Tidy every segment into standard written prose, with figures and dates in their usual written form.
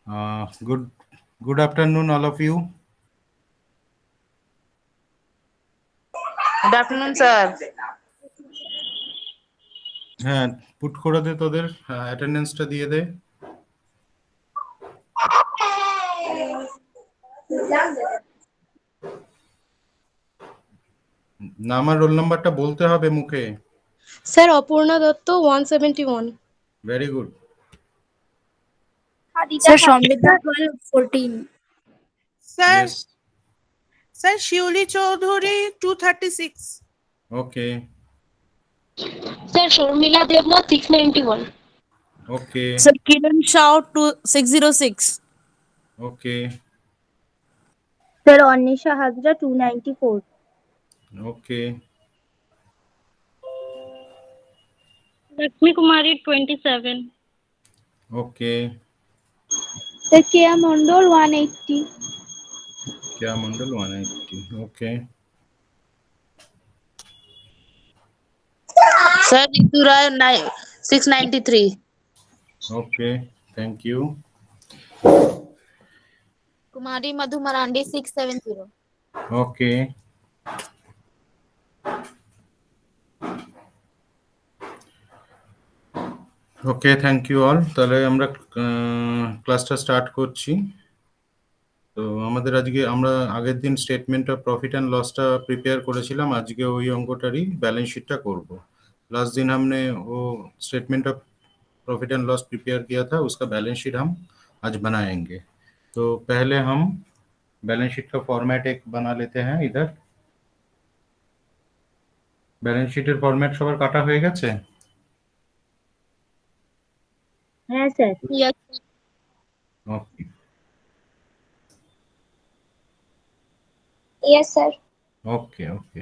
Good afternoon, all of you. Good afternoon, sir. হ্যাঁ, put করে দে, তোদের অ্যাটেন্ডেন্সটা দিয়ে দে। নাম আর রোল নাম্বারটা বলতে হবে মুখে। Sir Aparna Dutta 171। Very good. Sir, Shomrita 1214. Sir, Yes. Sir Shiuli Chaudhuri 236. Okay. Sir Sharmila Debnath 691। Okay. Sir, Kiran Shao 606. Okay. Sir, Anisha Hazra 294. Okay. Lakshmi Kumari 27। Okay. Sir, K.A. Mondol 180. Kya Mandal 180. Okay. Sir Ritura 693. Okay. Thank you. Kumari Madhu Marandi 670. Okay. Okay, thank you all. তাহলে আমরা ক্লাসটা start করছি। তো আমরা আগের দিন statement of profit and लॉसটা prepare করেছিলাম। আজকে ওই অঙ্কটারই ব্যালেন্স শিটটা করব। लास्ट दिन हमने वो statement of profit and loss prepare किया था, उसका बैलेंस शीट हम आज बनाएंगे। तो पहले हम बैलेंस शीट का फॉर्मेट एक बना लेते हैं। इधर बैलेंस शीटेर फॉर्मेट সবার কাটা হয়ে গেছে? হ্যাঁ স্যার। ওকে। Yes, sir. ওকে ওকে।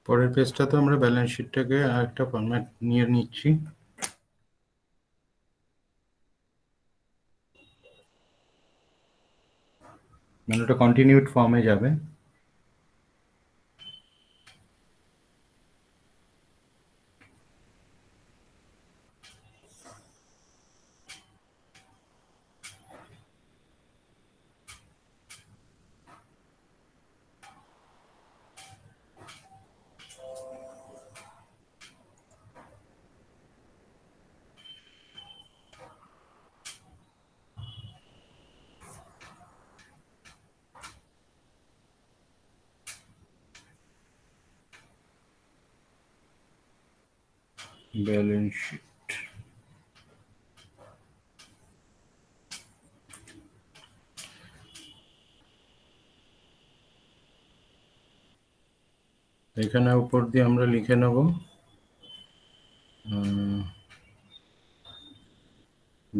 পরের পেজটাতে আমরা ব্যালেন্স শিটটাকে আরেকটা ফরম্যাট নিয়ে নিচ্ছি। মানে ওটা কন্টিনিউড ফর্মে যাবে। ব্যালেন্স শিট এখানে উপর দিয়ে আমরা লিখে নেব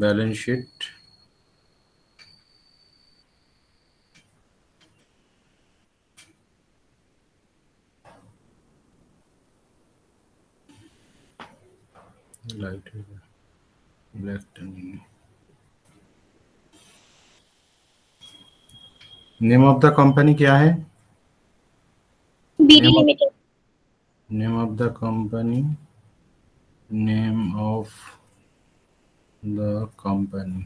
ব্যালেন্স শিট लाइट ब्लैक टर्निंग। नेम ऑफ द कंपनी क्या है? BD Limited. Name of the company, name of the company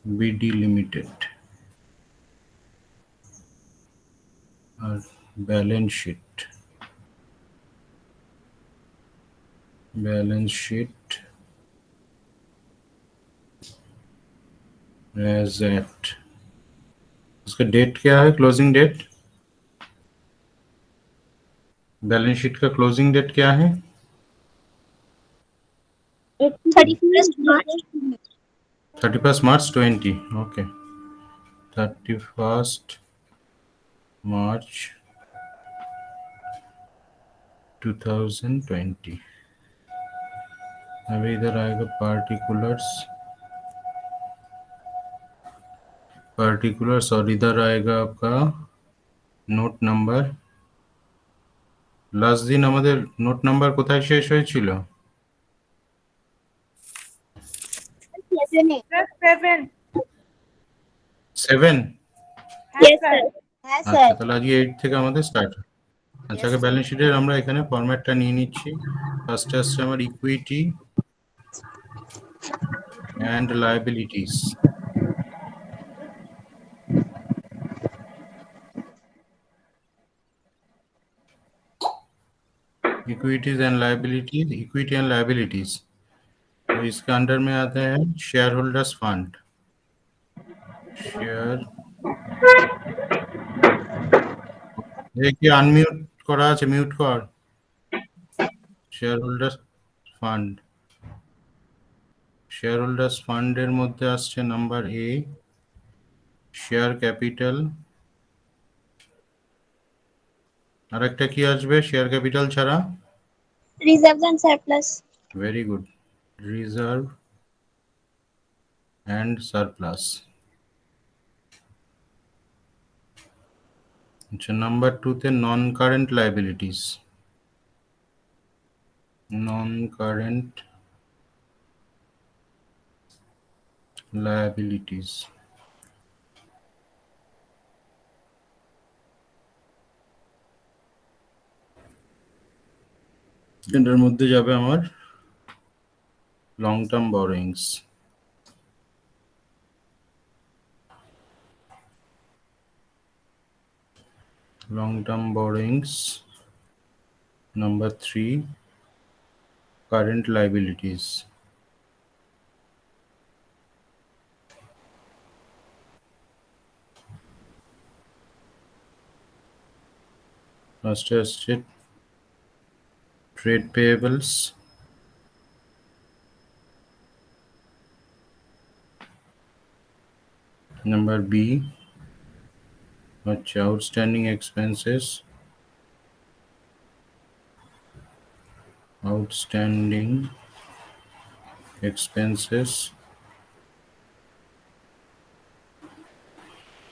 BD limited. और बैलेंस शीट एज एट। उसका डेट क्या है? Closing date. बैलेंस शीट का क्लोजिंग डेट क्या है? 31st March. 31st March 20. Okay. 31st March 2020. अभी इधर आएगा particulars और इधर आएगा आपका নোট নাম্বার। লাস্ট দিন আমাদের নোট নাম্বার কোথায় শেষ হয়েছিল? Sir, 7. 7। Yes, sir. Yes, আচ্ছা, sir. তাহলে আজকে 8 থেকে আমাদের স্টার্ট। আচ্ছা, আগে ব্যালেন্স শিটের আমরা এখানে ফরম্যাটটা নিয়ে নিচ্ছি। ফার্স্টে আসছে আমার equity and liabilities. Equities and liabilities तो इसके अंडर में आते हैं शेयर होल्डर्स फंड। शेयर देखिए अनम्यूट करा আছে, মিউট কর। শেয়ার হোল্ডার্স ফান্ডের মধ্যে আসছে নাম্বার এ শেয়ার ক্যাপিটাল। আরেকটা কি আসবে শেয়ার ক্যাপিটাল ছাড়া? Reserves and surplus. Very good, reserve and surplus. আচ্ছা, নাম্বার 2 তে নন কারেন্ট লায়াবিলিটিস। এটার মধ্যে যাবে আমার long term borrowings. long-term borrowings. Number 3, current liabilities. First is trade payables. Number B, outstanding expenses.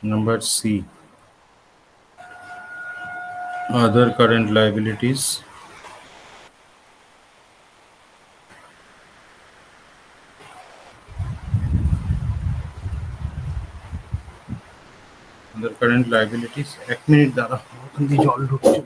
Number C, other current liabilities. Other current liabilities. 1 minute দাঁড়া, ওখান দিয়ে জল ঢুকছে।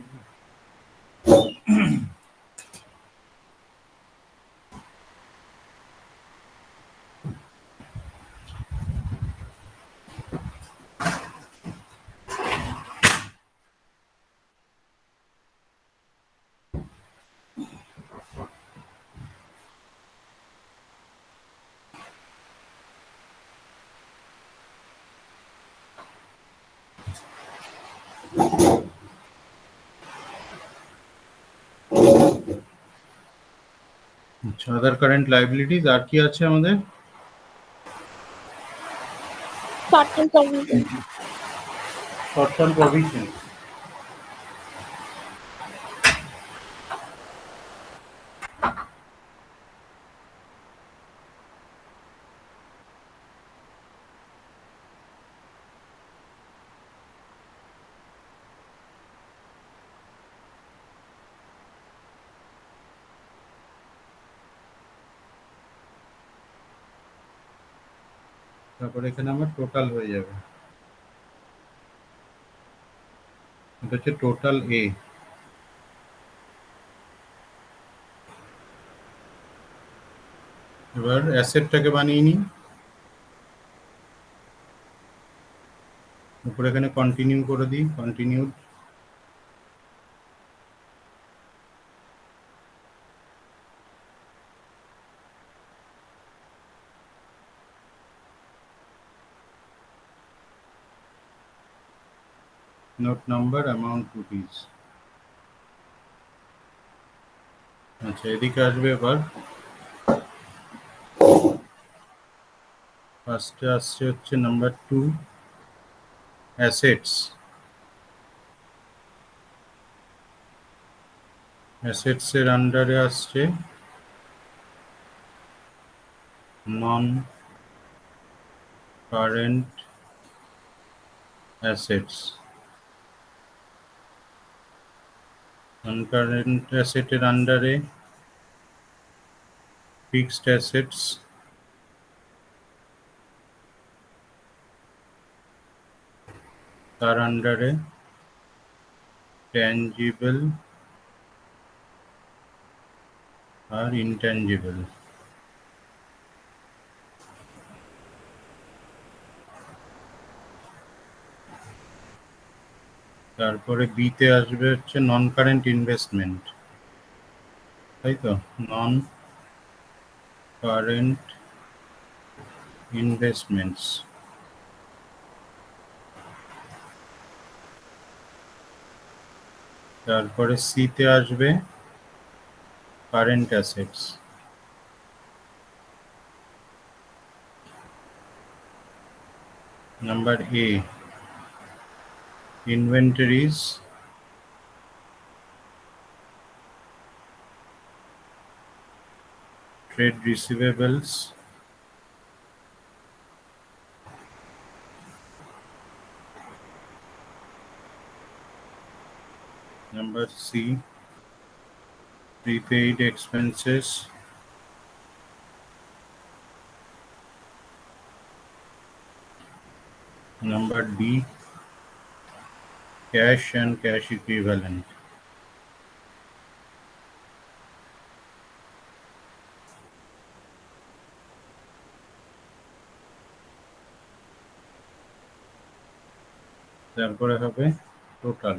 other current liabilities আর কি আছে আমাদের? Short-term provision. short term provision। তারপরে এখানে আমার টোটাল হয়ে যাবে। এটা হচ্ছে টোটাল এ। এবার অ্যাসেটটাকে বানিয়ে নিই। উপরে এখানে কন্টিনিউ করে দিই, continued. Note number, amount rupees. আচ্ছা, এদিকে আসবে এবার ফার্স্টে আসছে হচ্ছে নাম্বার 2 অ্যাসেটস। অ্যাসেটস এর আন্ডারে আসছে non current assets. Non current অ্যাসেটের আন্ডারে ফিক্সড অ্যাসেটস, তার আন্ডারে ট্যাঞ্জিবল আর ইনট্যাঞ্জিবল। তারপরে বিতে আসবে হচ্ছে নন কারেন্ট ইনভেস্টমেন্ট, তাই তো? Non current investments. তারপরে সিতে আসবে current assets. Number A inventories, trade receivables, number C prepaid expenses, number D cash and cash equivalent. তারপরে হবে টোটাল,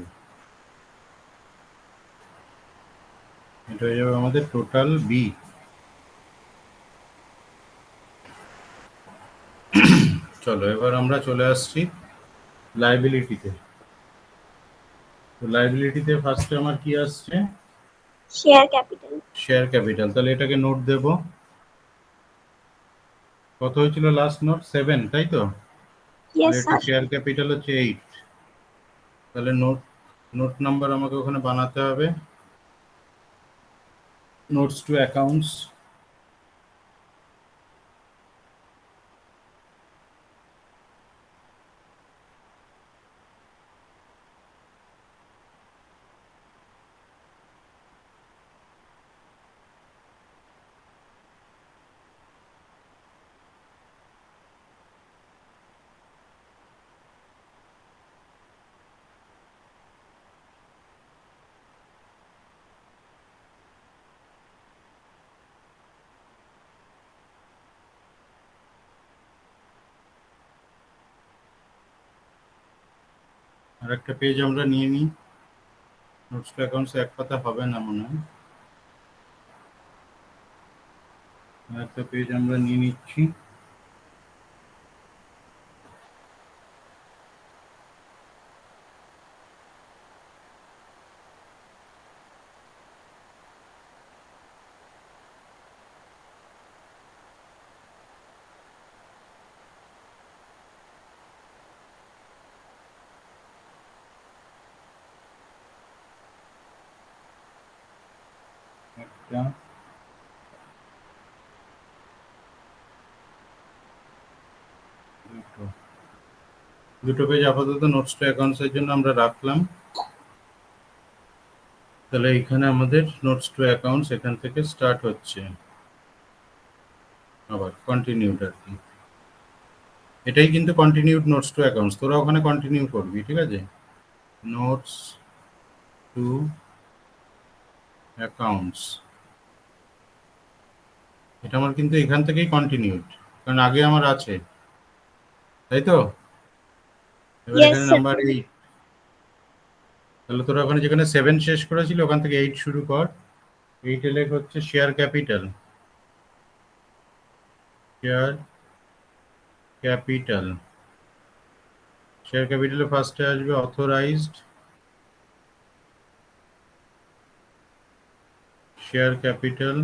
এটা হয়ে যাবে আমাদের টোটাল বি। চলো এবার আমরা চলে আসছি লাইবিলিটিতে। তো লাইবিলিটিতে ফার্স্টে আমার কি আসছে? Share capital. Share capital. তাহলে এটাকে নোট দেব। কত হয়েছিল লাস্ট নোট? 7, তাই তো? আর Yes, এটা sir. শেয়ার ক্যাপিটাল হচ্ছে 8। তাহলে নোট নাম্বার আমাকে ওখানে বানাতে হবে, নোটস টু অ্যাকাউন্টস। আর একটা পেজ আমরা নিয়ে নিই, নোটস টু অ্যাকাউন্টস এক পাতা হবে না মনে হয়। আর একটা পেজ আমরা নিয়ে নিচ্ছি। একটা, দুটো পেজ আপাতত নোটস টু অ্যাকাউন্টস এর জন্য আমরা রাখলাম। তাহলে এখানে আমাদের নোটস টু অ্যাকাউন্টস এখান থেকে স্টার্ট হচ্ছে, আবার কন্টিনিউড আর কি। এটাই কিন্তু কন্টিনিউড নোটস টু অ্যাকাউন্টস, তোরা ওখানে কন্টিনিউ করবি, ঠিক আছে? নোটস টু অ্যাকাউন্টস, এটা আমার কিন্তু এখান থেকেই কন্টিনিউড, কারণ আগে আমার আছে, তাই তো? এবার Yes, এখানে sir. নাম্বার 8, তাহলে তোরা ওখানে যেখানে 7 শেষ করেছিল ওখান থেকে 8 শুরু কর। 8 এ লেখ হচ্ছে share capital. Share capital, share ক্যাপিটালে ফার্স্টে আসবে authorized share capital,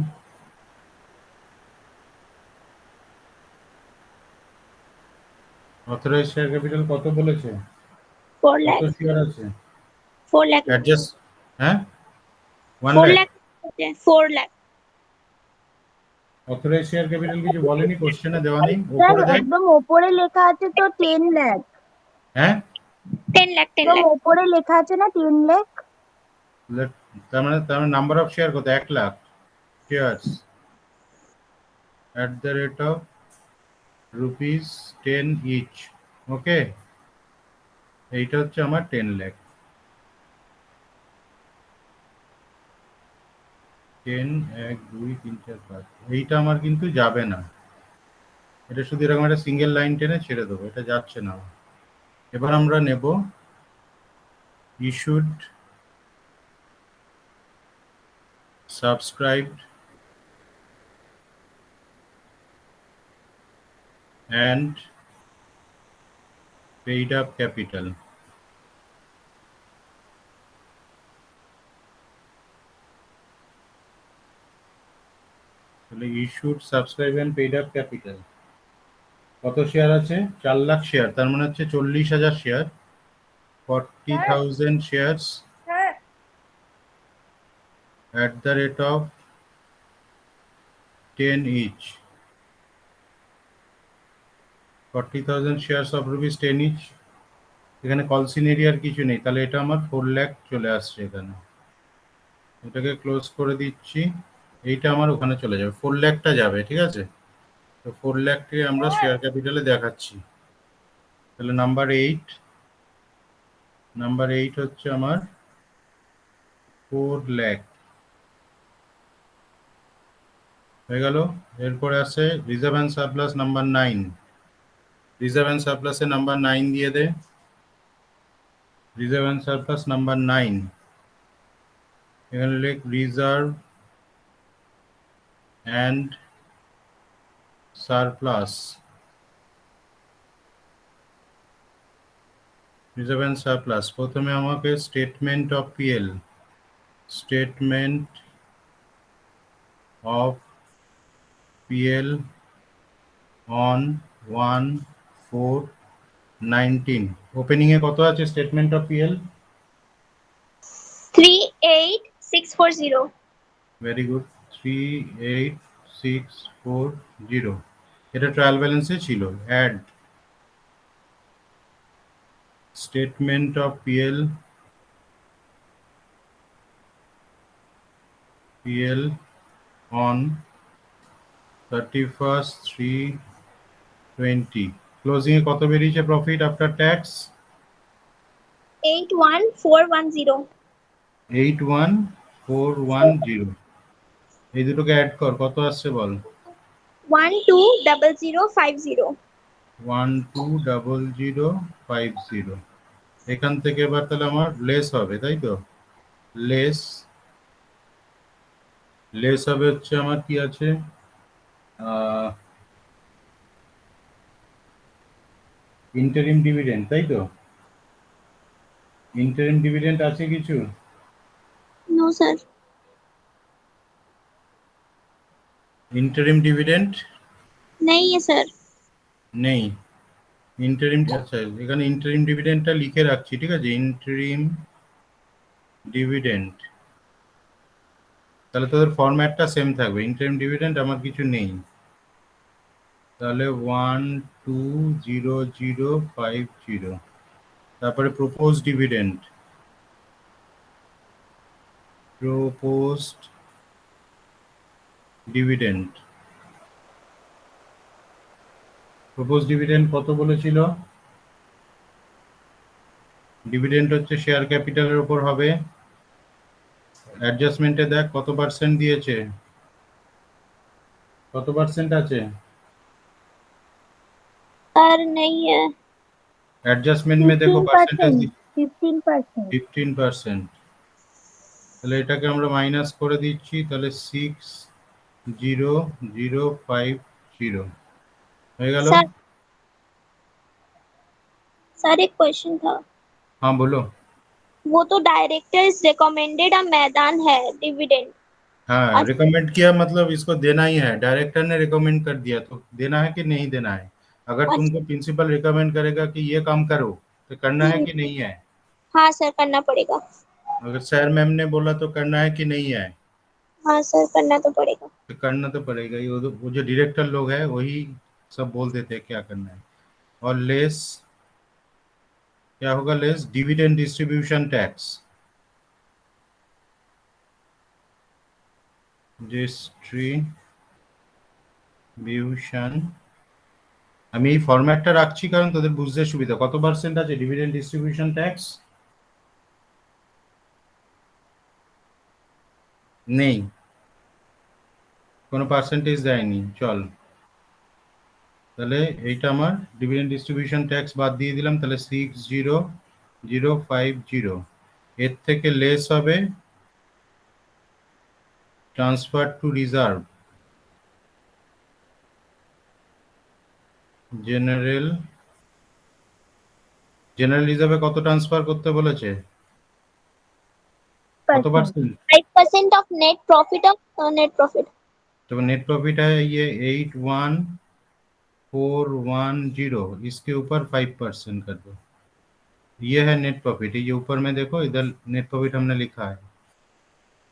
authorize share capital কত বলেছে? 4 কত lakh. শেয়ার আছে? 4 lakh. অ্যাডজাস্ট, হ্যাঁ 1 4 lakh. lakh. 4 lakh. Authorise share capital কিছু বলেনি, কোশ্চেনে দেওয়া নেই, স্যার উপরে দেয়। একদম ওপরে লেখা আছে তো 10 লাখ। হ্যাঁ 10 lakh. 10 একদম lakh. ওপরে লেখা আছে না 10 লাখ। তার মানে নাম্বার অফ শেয়ার কত? 1 lakh shares at the rate of rupees 10 each। ওকে, এইটা হচ্ছে আমার 10 লাখ। 10 1 2 3 4 5, এইটা আমার কিন্তু যাবে না, এটা শুধু এরকম একটা সিঙ্গেল লাইন টেনে ছেড়ে দেবো, এটা যাচ্ছে না। এবার আমরা নেব issued subscribed and paid up capital। তাহলে issued subscribe and paid up capital কত শেয়ার আছে? 4 লাখ শেয়ার, তার মানে হচ্ছে 40,000 share, 40,000 shares at the rate of 10 each। 40,000 shares of rupees 10 each। এখানে কলসিন এরিয়ার কিছু নেই, তাহলে এটা আমার 4 লাখ চলে আসছে এখানে, এটাকে ক্লোজ করে দিচ্ছি। এইটা আমার ওখানে চলে যাবে, 4 লাখটা যাবে, ঠিক আছে। তো 4 লাখকে আমরা শেয়ার ক্যাপিটালে দেখাচ্ছি। তাহলে নাম্বার 8 হচ্ছে আমার 4 লাখ হয়ে গেল। এরপরে আছে reserve and surplus number 9। Reserve and সারপ্লাসে নাম্বার 9 দিয়ে দে। রিজার্ভ অ্যান্ড সারপ্লাস নাম্বার 9, এখানে লেখ reserve and surplus. Reserve and surplus, প্রথমে আমাকে statement of PL, statement of PL on 1/4/19। Opening এ কত আছে statement of PL? 38640. Very good, 38640। এটা ট্রায়াল ব্যালেন্সে ছিল। Add statement of PL on 31st/3/20। Closing এ কত বেরিয়েছে প্রফিট আফটার ট্যাক্স? 81410. 81410। এই দুটোকে অ্যাড কর, কত আসছে বল? 120050. 120050। এখান থেকে এবার তাহলে আমার লেস হবে, তাই তো? লেস হবে হচ্ছে আমার কি আছে, ইন্টারিম ডিভিডেন্ড, তাই তো? ইন্টারিম ডিভিডেন্ড আছে কিছু? No, sir. ইন্টারিম ডিভিডেন্ড नहीं है sir. নেই। ইন্টারিম, আচ্ছা এখানে ইন্টারিম ডিভিডেন্ডটা লিখে রাখছি, ঠিক আছে। ইন্টারিম ডিভিডেন্ড, তাহলে তোদের ফরম্যাটটা সেম থাকবে। ইন্টারিম ডিভিডেন্ড আমার কিছু নেই, তাহলে 120050। তারপরে propose dividend, proposed dividend. Propose dividend কত বলেছিল? ডিভিডেন্ড হচ্ছে শেয়ার ক্যাপিটালের উপর হবে। অ্যাডজাস্টমেন্টে দেখ কত পার্সেন্ট দিয়েছে, কত পার্সেন্ট আছে? सर नहीं है. एडजस्टमेंट में देखो परसेंटेज 15%। 15%। তাহলে এটাকে আমরা মাইনাস করে দিচ্ছি, তাহলে 60050 হয়ে গেল। सर सर एक क्वेश्चन था. हाँ बोलो। वो तो डायरेक्टर्स रिकमेंडेड अब मैदान है डिविडेंड. हाँ रिकमेंड किया मतलब इसको देना ही है, डायरेक्टर ने रिकमेंड कर दिया तो देना है कि नहीं देना है। अगर तुमको प्रिंसिपल रिकमेंड करेगा कि ये काम करो तो करना है कि नहीं है? हाँ सर करना पड़ेगा। अगर सर मैम ने बोला तो करना है कि नहीं है? हाँ सर करना तो पड़ेगा। तो करना तो पड़ेगा ही। वो जो डायरेक्टर लोग हैं वही सब बोल देते हैं क्या करना है। और लेस क्या होगा? Less dividend distribution tax, distribution. আমি এই ফরম্যাটটা রাখছি কারণ তোদের বুঝতে সুবিধা। কত পার্সেন্ট আছে ডিভিডেন্ড ডিস্ট্রিবিউশন ট্যাক্স? নেই, কোনো পার্সেন্টেজ দেয়নি। চল তাহলে এইটা আমার ডিভিডেন্ড ডিস্ট্রিবিউশন ট্যাক্স বাদ দিয়ে দিলাম। তাহলে 60050, এর থেকে লেস হবে ট্রান্সফার টু রিজার্ভ, জেনারেল রিজার্ভে কত ট্রান্সফার করতে বলেছে? কত percent? 5% of net profit of net profit। तो नेट प्रॉफिट है ये 81410, इसके ऊपर 5% कर दो। ये है नेट प्रॉफिट। ये ऊपर में देखो, इधर नेट प्रॉफिट हमने लिखा है,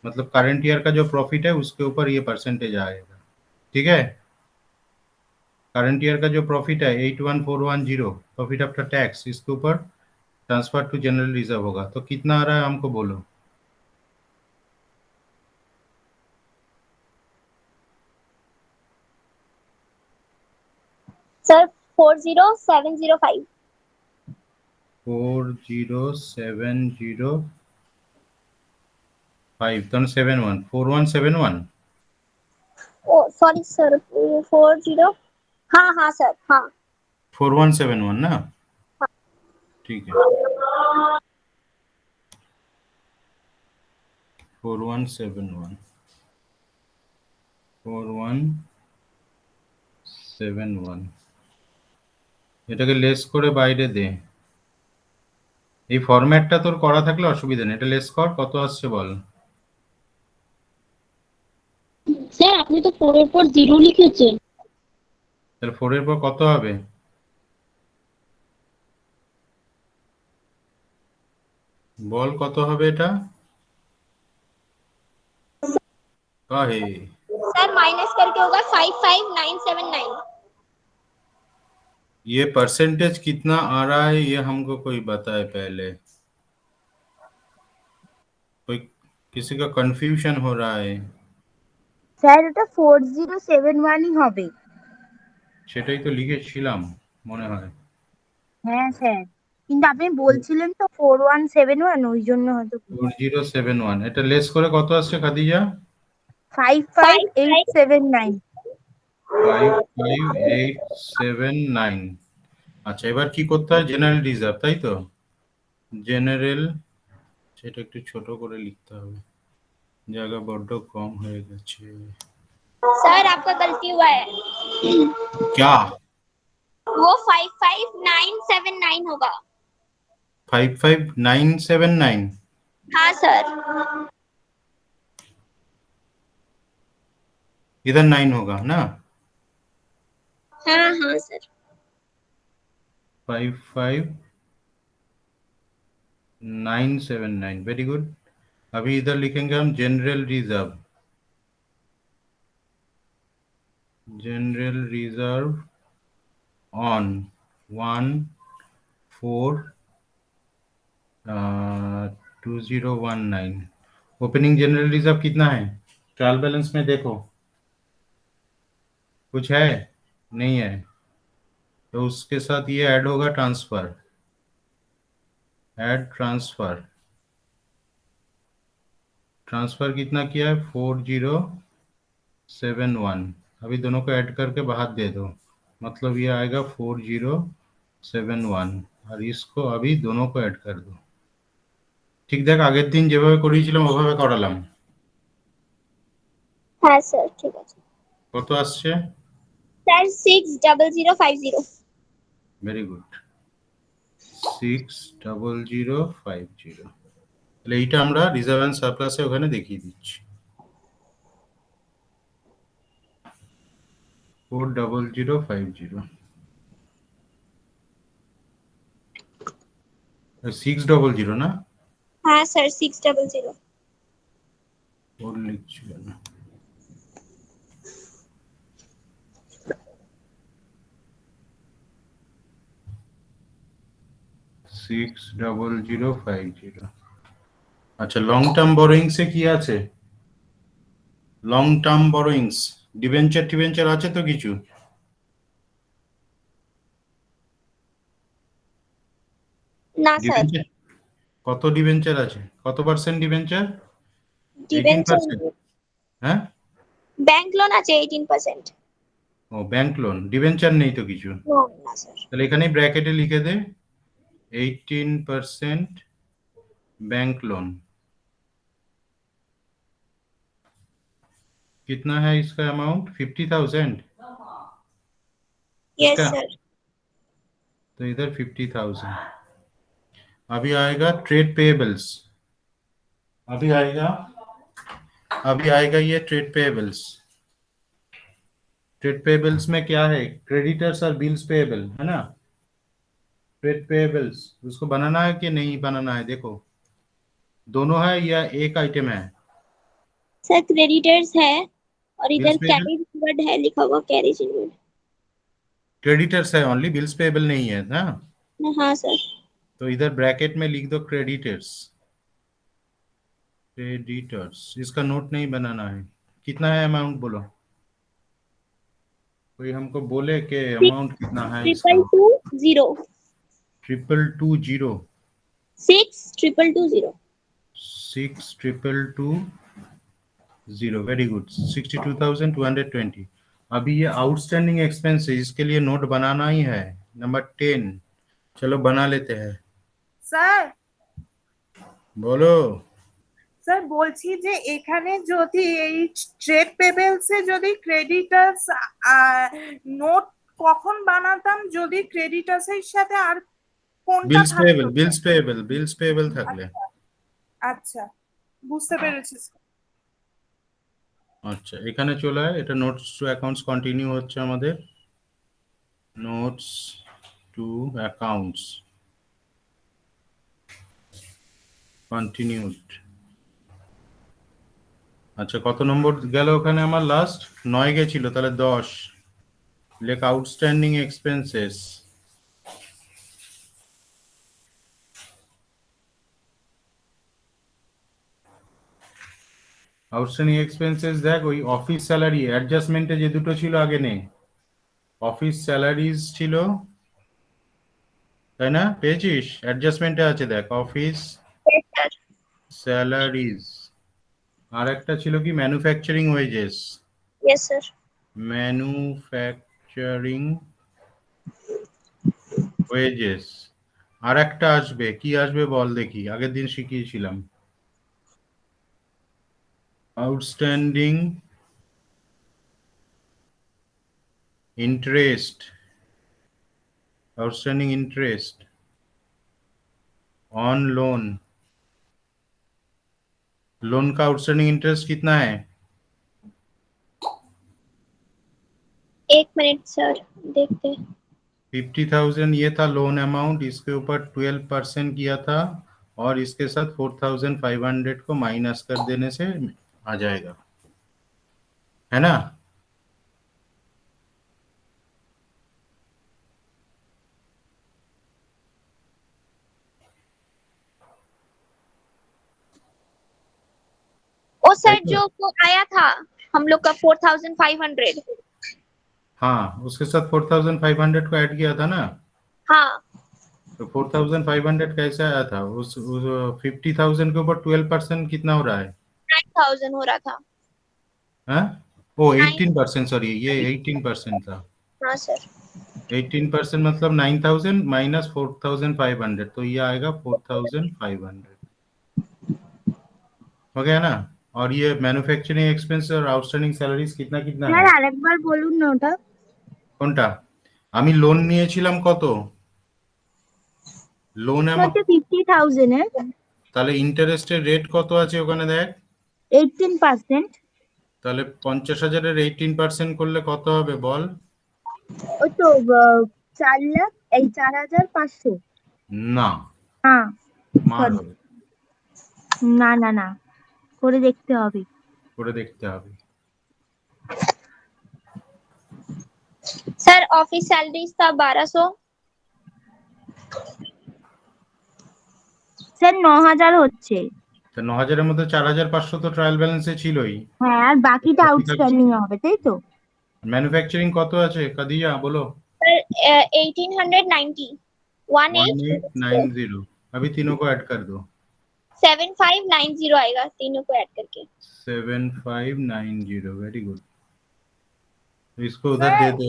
मतलब करंट ईयर का जो प्रॉफिट है उसके ऊपर ये परसेंटेज आएगा। ठीक है, करंट ईयर का जो प्रॉफिट है 81410 प्रॉफिट आफ्टर टैक्स, इसके ऊपर ट्रांसफर टू जनरल रिजर्व होगा। तो कितना आ रहा है हमको बोलो? सर 40705। 40705 तो 71 4171। ओ सॉरी सर 40। हाँ हाँ सर हाँ। 4171 ना? ठीक है, 4171 4171 এটাকে লেস করে বাইরে দে। এই ফরম্যাটটা তোর করা থাকলে অসুবিধা নেই। এটা লেস কর, কত আসছে বল? স্যার আপনি তো 4 এর পর 0 লিখেছেন। তাহলে 4 এর পর কত হবে? বল কত হবে এটা? काहे? सर माइनस करके होगा 55979। ये परसेंटेज कितना आ रहा है ये हमको कोई बताए पहले। कोई किसी का कंफ्यूजन हो रहा है? স্যার এটা 4071ই হবে। সেটাই তো লিখেছিলাম মনে হয়। হ্যাঁ স্যার, কিন্তু আপনি বলছিলেন তো 4171, ওই জন্য হয়তো 4071 এটা লেস করে কত আসছে খাদিজা? 55879। 55879। আচ্ছা, এবার কি করতে হয়? জেনারেল রিজার্ভ, তাই তো? জেনারেল, সেটা একটু ছোট করে লিখতে হবে, জায়গা বড্ড কম হয়ে গেছে। सर आपका गलती हुआ है, क्या? वो 55979 होगा। 55979? हाँ सर। इधर 9 होगा ना? हाँ हाँ सर। 55979, very good. अभी इधर लिखेंगे हम general reserve. General reserve on 142019। Opening general reserve कितना है? ट्रायल बैलेंस में देखो, कुछ है? नहीं है, तो उसके साथ ये ऐड होगा ट्रांसफर। Add transfer. ट्रांसफर कितना किया है? 4071। अभी दोनों को ऐड करके बाहर दे दो, मतलब ये आएगा 4071। और इसको अभी दोनों को ऐड कर दो। ঠিক দেখ, আগের দিন যেভাবে করিয়েছিলাম ওভাবে করালাম। हाँ सर ठीक है। কত আসছে? सर 60050। Very good, 60050। তাহলে এইটা আমরা রিজার্ভ অ্যান্ড সারপ্লাসে ওখানে দেখিয়ে দিচ্ছি। 40050। 600 না? हाँ सर 600। ওর লিখছিল না। $60050। আচ্ছা, লং টার্ম বরোয়িংসে কি আছে? লং টার্ম বরোয়িংস ডিবেঞ্চার আছে তো কিছু? ना सर ডিবেঞ্চার কত ডিবেঞ্চার আছে? কত পার্সেন্ট ডিবেঞ্চার? डिबेंचर 18%? হ্যাঁ, बैंक लोन আছে 18%। ও ব্যাংক লোন, ডিবেঞ্চার নেই তো কিছু। नो ना सर। তাহলে এখানে ব্র্যাকেটে লিখে দে 18% बैंक लोन। कितना है इसका अमाउंट? 50,000। यस इसका सर। तो इधर 50,000। अभी आएगा ट्रेड पेएबल्स। अभी आएगा ये ट्रेड पेएबल्स। ट्रेड पेएबल्स में क्या है? क्रेडिटर्स और बिल्स पेएबल है ना। ट्रेड पेएबल्स उसको बनाना है कि नहीं बनाना है? देखो दोनों है या एक आइटम है? सर क्रेडिटर्स है और इधर बिल्स पेएबल कैरेज इनवर्ड है लिखा हुआ, कैरेज इनवर्ड। क्रेडिटर्स है ओनली, बिल्स पेएबल नहीं है ना। हाँ सर। तो इधर ब्रैकेट में लिख दो क्रेडिटर्स। इसका नोट नहीं बनाना है। कितना है अमाउंट बोलो, कोई हमको बोले कि अमाउंट कितना है इसका? 220 220 6220। 6220 वेरी गुड, 62,220। अभी ये आउटस्टैंडिंग एक्सपेंस है, इसके लिए नोट बनाना ही है, नंबर 10। चलो बना लेते हैं। স্যার बोलो। স্যার বলছি যে এখানে যদি এই ট্রেড পেবেলসে যদি ক্রেডিটার্স নোট কখন বানাতাম, যদি ক্রেডিটার্সের সাথে আর কোনটা বিলস পেয়েবল থাকলে। আচ্ছা বুঝতে পেরেছি স্যার। আচ্ছা এখানে চলে আয়, এটা নোটস টু অ্যাকাউন্টস কন্টিনিউ হচ্ছে আমাদের। Notes to accounts continued. আচ্ছা কত নম্বর গেল ওখানে আমার? লাস্ট 9 গেছিল, তাহলে 10 লেখ আউটস্ট্যান্ডিং এক্সপেন্সেস। আউটস্ট্যান্ডিং এক্সপেন্সেস দেখ, ওই অফিস স্যালারি অ্যাডজাস্টমেন্টে যে দুটো ছিল আগে নেই, অফিস স্যালারিজ ছিল তাই না? পেয়েছিস? অ্যাডজাস্টমেন্টে আছে দেখ, অফিস স্যালারিজ। আর একটা ছিল কি manufacturing wages. Yes sir. Manufacturing wages. আর একটা আসবে, কি আসবে বল দেখি, আগের দিন শিখিয়েছিলাম। Outstanding interest. Outstanding interest on loan. Loan का आउटस्टैंडिंग इंटरेस्ट कितना है? 1 मिनट सर देखते हैं। 50,000 ये था लोन अमाउंट, इसके ऊपर 12% किया था और इसके साथ 4,500 को माइनस कर देने से आ जाएगा, है ना। ओ सर जो वो आया था हम लोग का 4500। हाँ उसके साथ 4,500 को ऐड किया था ना। हाँ तो 4,500 कैसे आया था? उस 50,000 के ऊपर 12% कितना हो रहा है? 9000 हो रहा था। हाँ ओ 18%, सॉरी ये 18% था। हाँ सर। 18% मतलब 9,000 माइनस 4,500, तो ये आएगा 4,500। हो गया ना। और ये मैन्युफैक्चरिंग एक्सपेंस और आउटस्टैंडिंग सैलाরিজ कितना कितना স্যার है? আরেকবার বলুন না ওটা। কোনটা? আমি লোন নিয়েছিলাম কত? লোন হচ্ছে 50,000 এর তাহলে ইন্টারেস্টের রেট কত আছে ওখানে দেখ। 18%। তাহলে 50,000 এর 18% করলে কত হবে বল? ওই তো 4,05,500। না হ্যাঁ মার Sorry. হবে, না না না করে দেখতে হবে। করে দেখতে হবে। सर ऑफिस सैलरीज था 1200। স্যার 9,000 হচ্ছে। তা 9,000-এর মধ্যে 4,500 তো ট্রায়াল ব্যালেন্সে ছিলই। হ্যাঁ আর বাকিটা আউটস্ট্যান্ডিং হবে তাই তো? ম্যানুফ্যাকচারিং কত আছে কাদিয়া বলো? सर 1890 1890। अभी तीनों को ऐड कर दो। 7590 आएगा तीनों को ऐड करके। 7590, वेरी गुड। इसको उधर दे दो।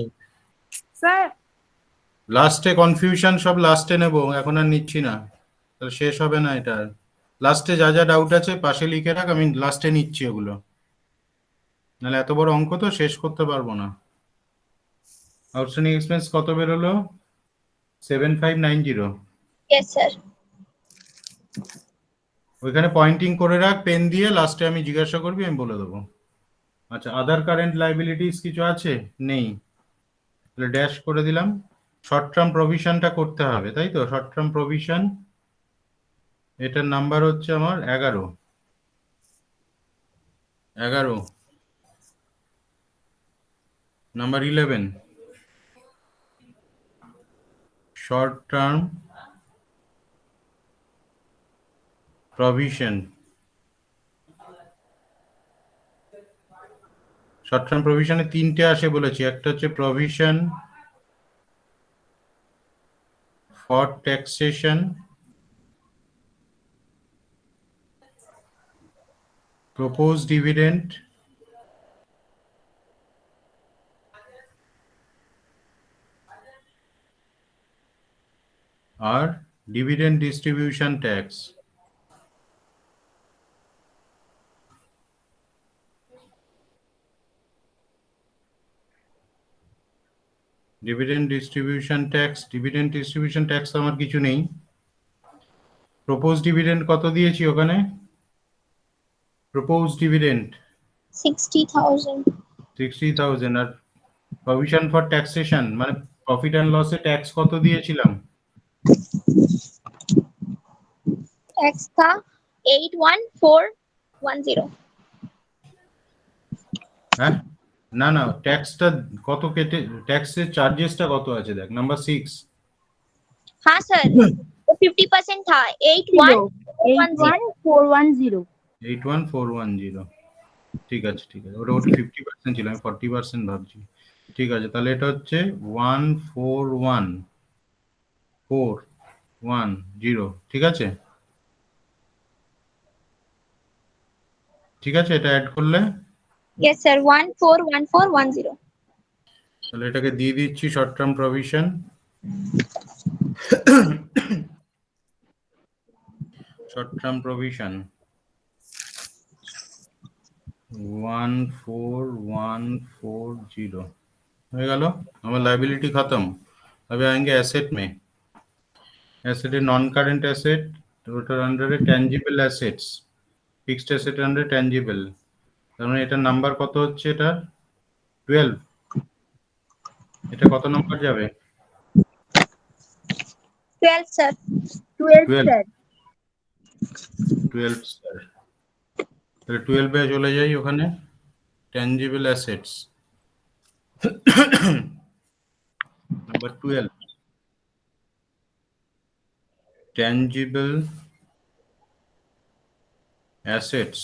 স্যার লাস্টে কনফিউশন সব লাস্টে নেব, এখন আর নিচ্ছি না, তাহলে শেষ হবে না এটা। লাস্টে যা যা ডাউট আছে পাশে লিখে রাখ, আমি লাস্টে নিচ্ছি ওগুলো, নাহলে এত বড় অঙ্ক তো শেষ করতে পারবো না। আউটস্ট্যান্ডিং এক্সপেন্স কত বেরোলো? 7590। Yes sir. ওইখানে পয়েন্টিং করে রাখ পেন দিয়ে, লাস্টে আমি জিজ্ঞাসা করবি আমি বলে দেবো। আচ্ছা, আদার কারেন্ট লাইবিলিটিস কিছু আছে? নেই, তাহলে ড্যাশ করে দিলাম। শর্ট টার্ম প্রভিশনটা করতে হবে তাই তো? শর্ট টার্ম প্রভিশন, এটার নাম্বার হচ্ছে আমার 11 number 11 short term provision. Short term প্রভিশনে তিনটে আসে বলেছি, একটা হচ্ছে provision for taxation, proposed dividend, আর dividend distribution tax। Dividend distribution tax আমার কিছু নেই। প্রপোজ ডিভিডেন্ড কত দিয়েছি ওখানে? Propose dividend 60,000। আর প্রভিশন ফর ট্যাক্সেশন মানে প্রফিট অ্যান্ড লসে ট্যাক্স কত দিয়েছিলাম? टैक्स था 81410। হ্যাঁ না না, ট্যাক্সটা কত কেটে, ট্যাক্সের চার্জেসটা কত আছে দেখ, নাম্বার 6। हाँ सर तो 50% था 81410। 81410। 81410, ঠিক আছে ঠিক আছে, ওটা 50% ছিল, আমি 40% ভাবছি। ঠিক আছে, তাহলে এটা হচ্ছে 141410, ঠিক আছে ঠিক আছে, এটা অ্যাড করলে यस सर 141410। তাহলে এটাকে দিয়ে দিচ্ছি short term provision. Short term provision 141410 हो गया। हमारा लाइबिलिटी खत्म। अभी आएंगे एसेट में। एसेट नॉन करेंट एसेट ওটার আন্ডারে ট্যানজিবল অ্যাসেটস, ফিক্সড অ্যাসেট আন্ডারে ট্যানজিবল, তার মানে এটার নাম্বার কত হচ্ছে? এটা 12। এটা কত নাম্বার যাবে? 12 सर। 12 স্যার। 12 স্যার। তাহলে 12 এ চলে যাই, ওখানে tangible assets number 12, tangible assets।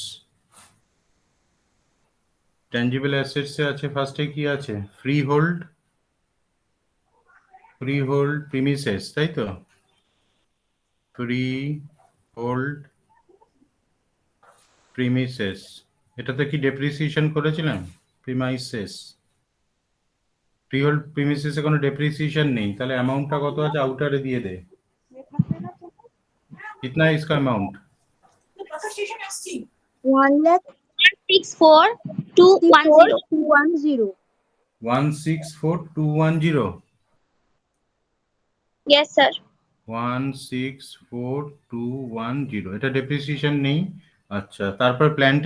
tangible assets এ আছে ফার্স্টে কি আছে? ফ্রিহোল্ড প্রিমিসেস, তাই তো? ফ্রিহোল্ড প্রিমিসেস, এটাতে কি ডেপ্রিসিয়েশন করেছিলাম? প্রিমাইসেস, ফ্রিহোল্ড প্রিমিসেসে কোনো ডেপ্রিসিয়েশন নেই, তাহলে অ্যামাউন্টটা কত আছে আউটারে দিয়ে দে। कितना है इसका अमाउंट? 1,64,210। 1,64,210। Yes sir. 1,64,210, এটা ডেপ্রিসিয়েশন নেই। আচ্ছা, তারপর প্ল্যান্ট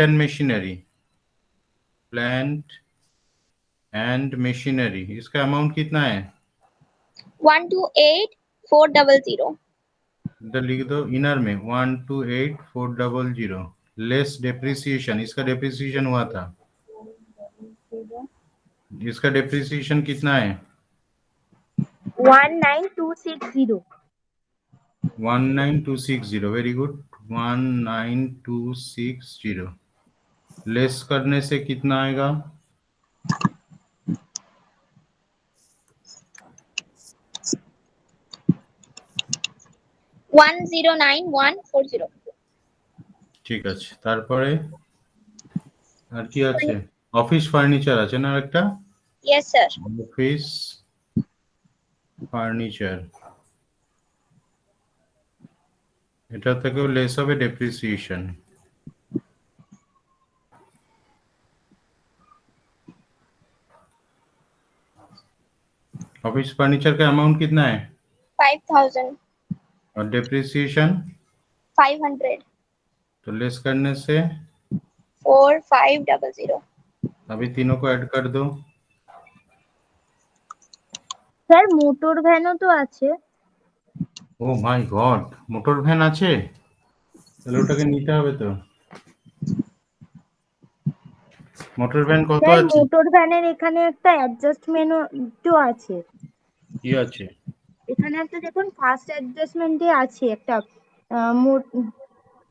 অ্যান্ড মেশিনারি, इसका अमाउंट कितना है? 128,400। इधर लिख दो इनर में 128400 लेस डेप्रिसिएशन। इसका डेप्रिसिएशन हुआ था, इसका डेप्रिसिएशन कितना है? 19260। 19260, वेरी गुड। 19260 लेस करने से कितना आएगा? 109140। ঠিক আছে, তারপরে আর কি আছে? অফিস ফার্নিচার আছে না একটা? Yes, sir. অফিস ফার্নিচার, এটা থেকেও লেস হবে ডেপ্রিসিয়েশন। ऑफिस फर्नीचर का अमाउंट कितना है 5000, और डेप्रिसिएशन? 500, तो लेस करने से 4500। अभी तीनों को ऐड कर दो। স্যার মোটর ভ্যানও তো আছে। ও মাই গড, মোটর ভ্যান আছে? তাহলে ওটাকে নিতে হবে তো। মোটর ভ্যান কত স্যার আছে? মোটর ভ্যানের এখানে একটা অ্যাডজাস্টমেন্টও আছে। কি আছে? এখানে একটা দেখুন ফার্স্ট অ্যাডজাস্টমেন্টে আছে একটা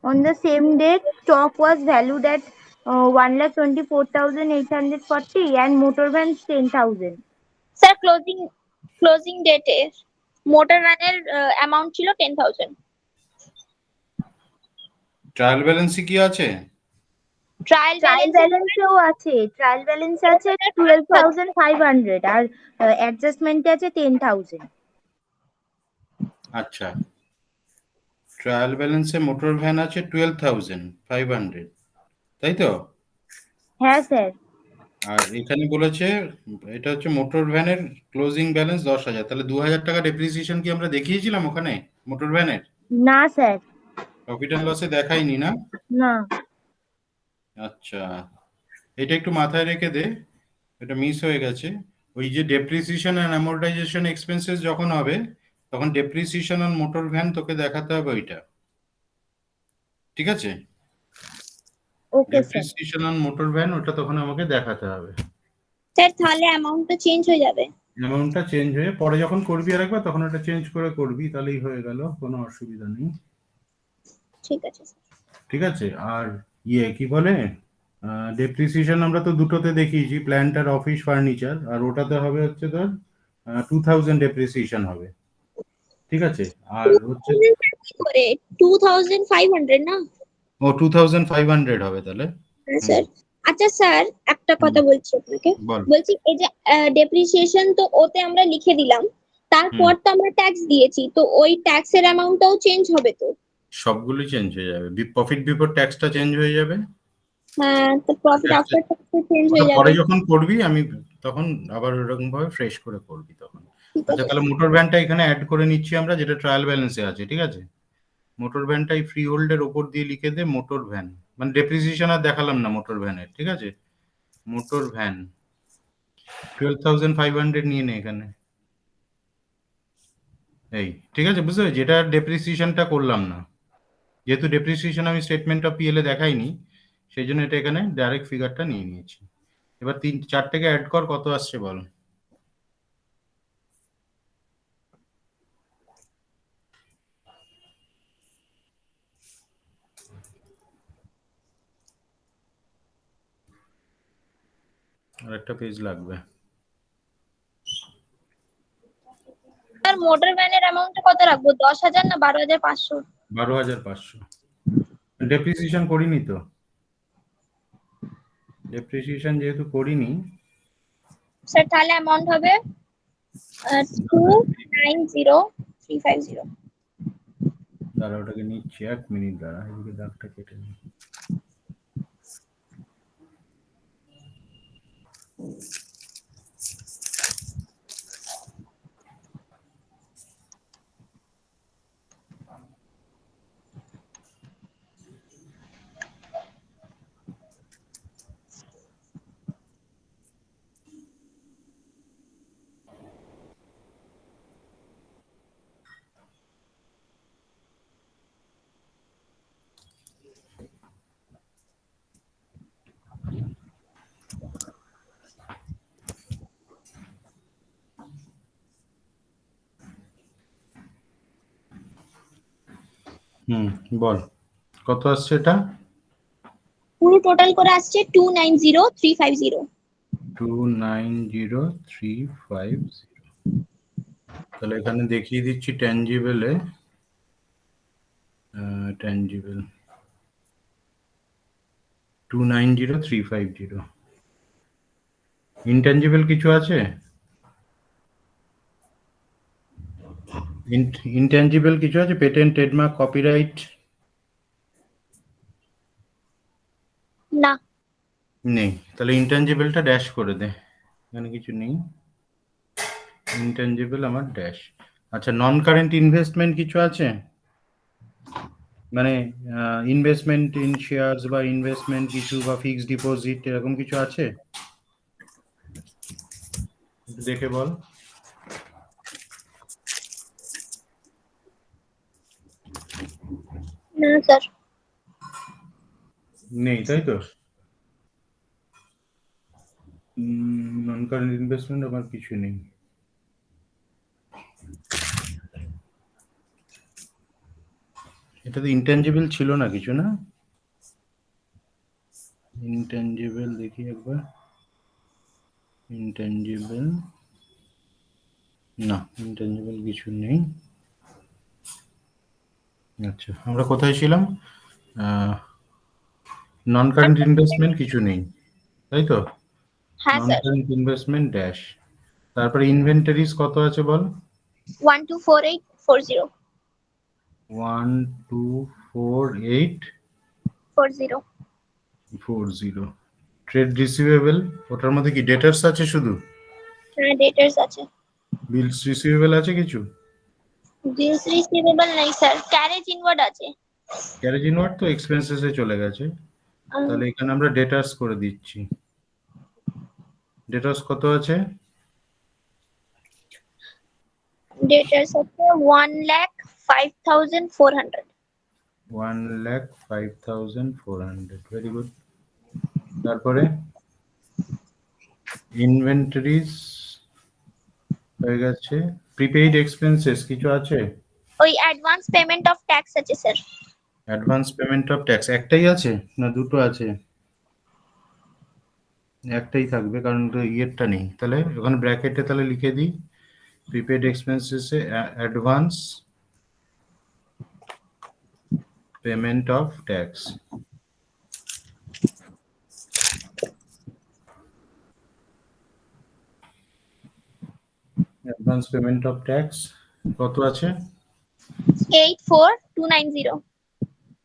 on the same date stock was valued at 1,24,840 and motor vans 10,000. Sir, closing date is motor van amount ছিল 10,000. ট্রায়াল ব্যালেন্সে কি আছে? Trial ট্রায়াল balance ব্যালেন্সেও আছে, ট্রায়াল ব্যালেন্স আছে 12,500 আর অ্যাডজাস্টমেন্টে আছে 10,000. আচ্ছা, ট্রায়াল ব্যালেন্সে মোটর ভ্যান আছে 12,500, তাই তো? হ্যাঁ স্যার। আর এখানে বলেছে এটা হচ্ছে মোটর ভ্যানের ক্লোজিং ব্যালেন্স 10,000, তাহলে 2,000 টাকা ডেপ্রিসিয়েশন কি আমরা দেখিয়েছিলাম ওখানে মোটর ভ্যানের? না স্যার। প্রফিট অ্যান্ড লসে দেখাইনি না? না। আচ্ছা, এটা একটু মাথায় রেখে দে, এটা মিস হয়ে গেছে। ওই যে ডেপ্রিসিয়েশন অ্যান্ড অ্যামোর্টাইজেশন এক্সপেন্সেস যখন হবে তখন ডেপ্রিসিয়েশন অন মোটর ভ্যান তোকে দেখাতে হবে ওইটা, ঠিক আছে? Okay sir. Depreciation on motor van ওটা তখন আমাকে দেখাতে হবে। স্যার তাহলে অ্যামাউন্টটা চেঞ্জ হয়ে যাবে। অ্যামাউন্টটা চেঞ্জ হয়ে পরে যখন করবি আরেকবার তখন ওটা চেঞ্জ করে করবি, তাহলেই হয়ে গেল, কোনো অসুবিধা নেই। ঠিক আছে স্যার। ঠিক আছে। আর ইয়ে কি বলে, ডেপ্রিসিয়েশন আমরা তো দুটোতে দেখিয়েছি, প্ল্যান্ট আর অফিস ফার্নিচার, আর ওটাতে হবে হচ্ছে তোর 2000 ডেপ্রিসিয়েশন হবে, ঠিক আছে? আর হচ্ছে কি করে 2500 না? ও 2500 হবে তাহলে। হ্যাঁ স্যার। আচ্ছা স্যার একটা কথা বলছি আপনাকে, বল। বলছি এই যে ডেপ্রিসিয়েশন তো ওতে আমরা লিখে দিলাম, তারপর তো আমরা ট্যাক্স দিয়েছি, তো ওই ট্যাক্সের অ্যামাউন্টটাও চেঞ্জ হবে তো? সবগুলো চেঞ্জ হয়ে যাবে, প্রফিট বিফোর ট্যাক্সটা চেঞ্জ হয়ে যাবে। হ্যাঁ, তো প্রফিট আফটার ট্যাক্স চেঞ্জ ওটা হয়ে যাবে। পরে যখন করবি আমি তখন আবার ওরকম ভাবে ফ্রেশ করে করবি তখন। আচ্ছা, তাহলে মোটর ভ্যানটা এখানে অ্যাড করে নিচ্ছি আমরা, যেটা ট্রায়াল ব্যালেন্সে আছে, ঠিক আছে? মোটর ভ্যানটাই ফ্রি হোল্ডের ওপর দিয়ে লিখে দে মোটর ভ্যান, মানে ডেপ্রিসিয়েশন আর দেখালাম না মোটর ভ্যানের, ঠিক আছে? মোটর ভ্যান 12,500 নিয়ে নে এখানে, এই ঠিক আছে? বুঝতে পেরেছি, যেটা ডেপ্রিসিয়েশনটা করলাম না, যেহেতু ডেপ্রিসিয়েশন আমি স্টেটমেন্ট অফ পিএল এ দেখাইনি, সেই জন্য এটা এখানে ডাইরেক্ট ফিগারটা নিয়ে নিয়েছি। এবার 4 থেকে অ্যাড কর, কত আসছে বল? আর একটা পেজ লাগবে। স্যার মোটর ভ্যানের অ্যামাউন্টটা কত রাখবো, 10,000 না 12,500? 12,500। ডেপ্রিসিয়েশন করিনি তো, ডেপ্রিসিয়েশন যেহেতু করিনি। স্যার তাহলে অ্যামাউন্ট হবে 2,90,350। দাঁড়া, ওটাকে নিচ্ছি, 1 মিনিট দাঁড়া, এদিকে দাগটা কেটে নিই। বল কত আসছে এটা? পুরো টোটাল করে আসছে 290350। 290350। তাহলে এখানে দেখিয়ে দিচ্ছি ট্যাঞ্জিবলে, ট্যাঞ্জিবল 290350। ইনট্যাঞ্জিবল কিছু আছে? ইনট্যাঞ্জিবল কিছু আছে? Patent, trademark, copyright? না, নেই। তাহলে ইনট্যাঞ্জিবলটা ড্যাশ করে দে, এখানে কিছু নেই। ইনট্যাঞ্জিবল আমার ড্যাশ। আচ্ছা, নন কারেন্ট ইনভেস্টমেন্ট কিছু আছে? মানে ইনভেস্টমেন্ট ইন শেয়ারস বা ইনভেস্টমেন্ট কিছু বা ফিক্সড ডিপোজিট এরকম কিছু আছে? একটু দেখে বল। না স্যার। নেই, তাই তো? নন কারেন্ট ইনভেস্টমেন্ট আমার কিছু নেই। এটা তো ইনট্যাঞ্জিবল ছিল না কিছু, না? ইনট্যাঞ্জিবল দেখি একবার। ইনট্যাঞ্জিবল না, ইনট্যাঞ্জিবল কিছু নেই। আচ্ছা, আমরা কোথায় ছিলাম? নন কারেন্ট ইনভেস্টমেন্ট কিছু নেই, তাই তো? হ্যাঁ নন স্যার। Current investment dash. তারপরে ইনভেন্টরিজ কত আছে বল? 124840। 124840। ট্রেড রিসিভেবল, ওটার মধ্যে কি ডেটার্স আছে শুধু? হ্যাঁ, ডেটার্স আছে। বিলস রিসিভেবল আছে কিছু? বিলস রিসিভেবল নাই স্যার, ক্যারেজ ইনওয়ার্ড আছে। ক্যারেজ ইনওয়ার্ড তো এক্সপেন্সেসে চলে গেছে। তাহলে এখানে আমরা ডেটার্স করে দিচ্ছি। ডেটার্স কত আছে? ডেটার্স আছে 1,05,400। 1,05,400। Very good. তারপরে ইনভেন্টরিজ হয়ে গেছে। প্রিপেইড এক্সপেন্সেস কিছু আছে? ওই অ্যাডভান্স পেমেন্ট অফ ট্যাক্স আছে sir. Advance payment of tax একটাই আছে না দুটো আছে? একটাই থাকবে, কারণ তো ইয়েরটা নেই। তাহলে ওখানে ব্র্যাকেটে তাহলে লিখে দিই প্রিপেইড এক্সপেন্সেসে advance payment of tax. Advance payment of tax কত আছে? 84290।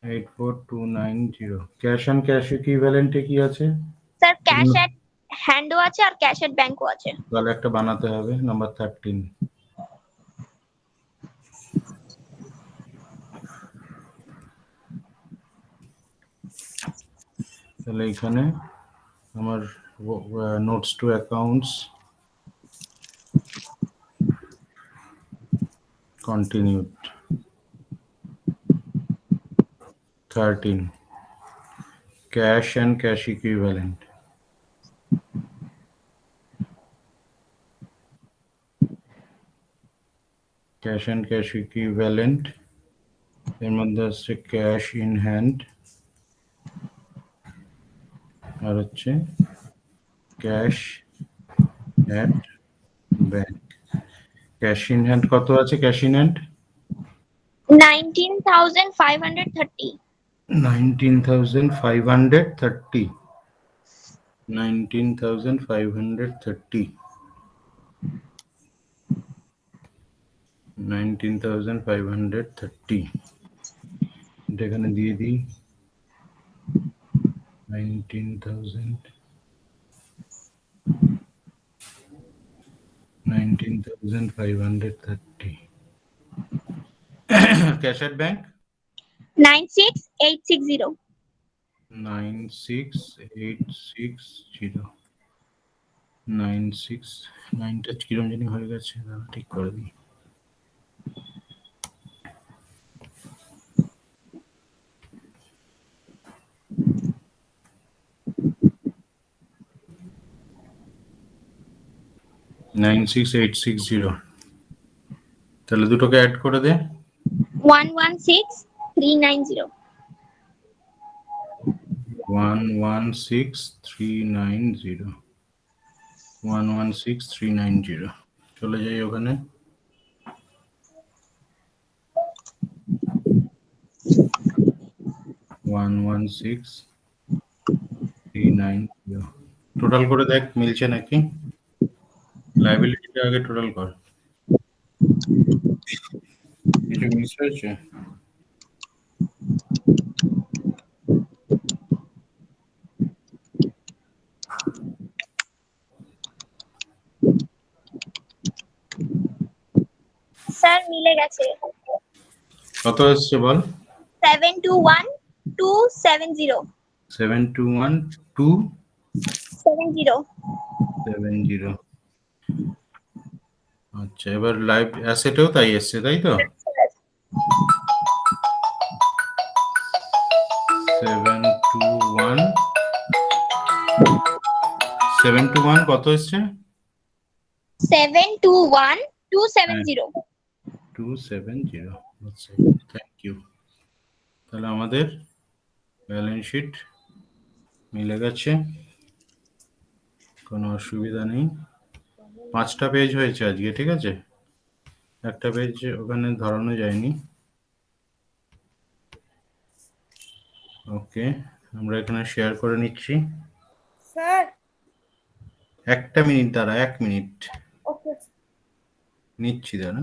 84290। ক্যাশ অন ক্যাশ ইকুইভ্যালেন্টে কি আছে? স্যার ক্যাশ এট হ্যান্ডও আছে আর ক্যাশ এট ব্যাংকও আছে। তাহলে একটা বানাতে হবে, নাম্বার 13। তাহলে এখানে আমার notes to accounts continued 13 cash and cash equivalent। cash and cash equivalent এর মধ্যে আছে ক্যাশ ইন হ্যান্ড আর হচ্ছে cash at bank. Cash in hand কত আছে? Cash in hand 19,530। 19,530। 19,530। 19,530 এটা এখানে দিয়ে দিই। 19,530। ক্যাশ এট ব্যাংক 96860। 96860। 9টা কিরম জানি হয়ে গেছে, ঠিক করে দিই। তাহলে দুটোকে অ্যাড করে দে। 116 390. 116390 116390 চলে যাই ওখানে। টোটাল করে দেখ মিলছে নাকি, লাইবিলিটিটা আগে টোটাল কর, কিছু মিস হয়েছে? স্যার মিলে গেছে। কত এসছে বল? 721270. 721270। আচ্ছা, এবার লাইভ অ্যাসেটেও তাই এসছে, তাই তো? 721 কত এসছে? 721270. 270। আচ্ছা, থ্যাংক ইউ। তাহলে আমাদের ব্যালেন্স শিট মিলে গেছে, কোনো অসুবিধা নেই। 5টা পেজ হয়েছে আজকে, ঠিক আছে? একটা পেজ ওখানে ধরানো যায়নি। ওকে, আমরা এখানে শেয়ার করে নিচ্ছি। স্যার 1 মিনিট দাঁড়া, 1 মিনিট ওকে নিচ্ছি দাঁড়া।